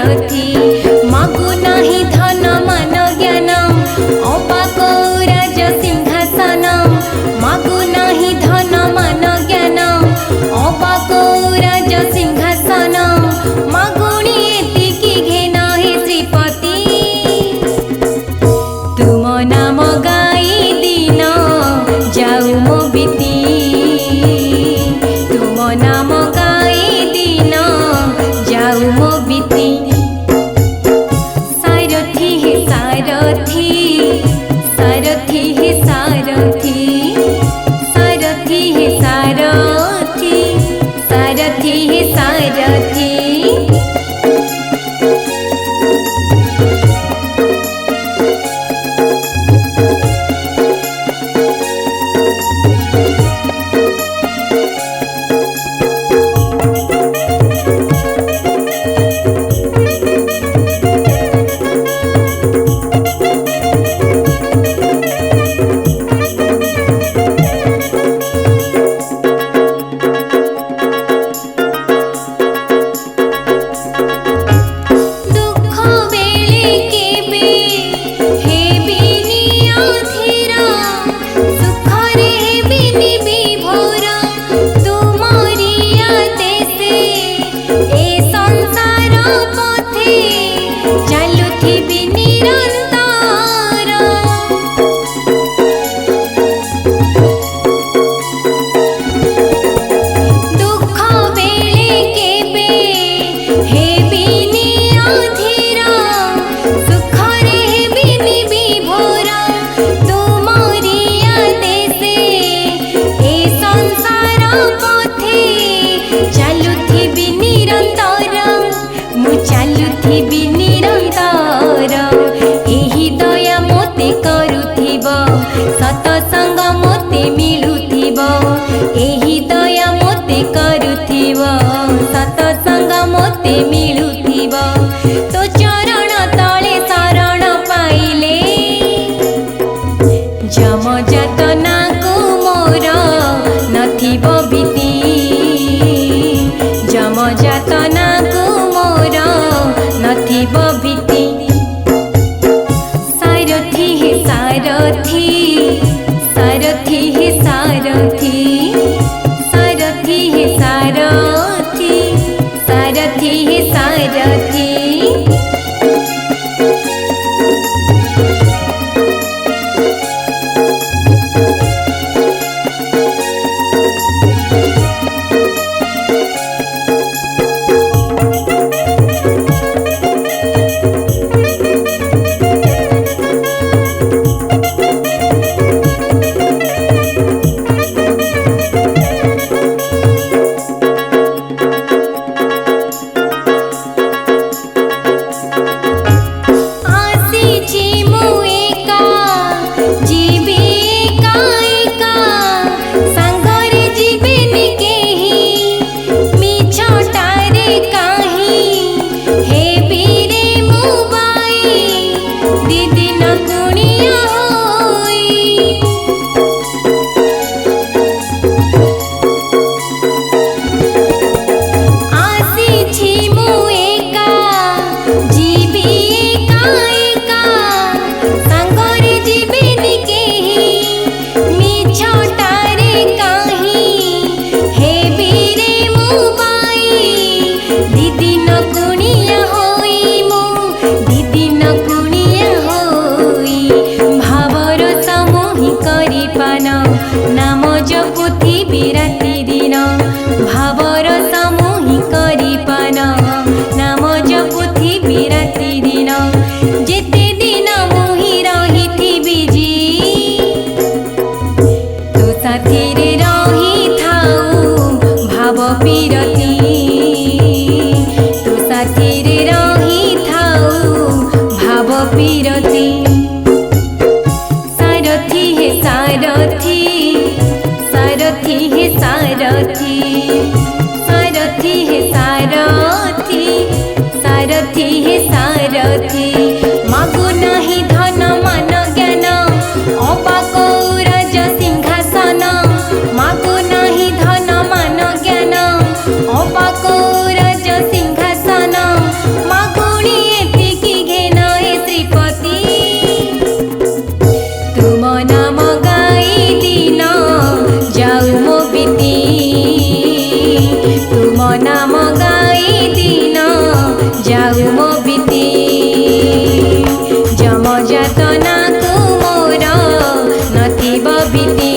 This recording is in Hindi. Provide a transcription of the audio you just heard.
सारथी मागु नाही धन मान ज्ञान अपाक राज सिंहासन मागु नाही धन मान ज्ञान अपाक राज सिंहासन मागुणी एतिकी घेन हे श्रीपति तुम नाम गाई दिन जाऊ मो बीती तुम नाम गाई दिन जाऊ मो बीती सारथी हे सारथी सारथी हे सारथी सारथी हे सारथी सारथी हे सारथी सतसंग मोते मिलुथिब एही दया मोते करुथिब सतसंग मोते मिलुथिब तो चरण तले शरण पाइले जम जतना को मोर नथिब भीति जम जतना को मोर नथिब भीति सारथी हे सारथी सारथी हे सारथी सारथी हे सारथी सारथी हे सारथी। बीती जम जातना को मोर नथिब बीती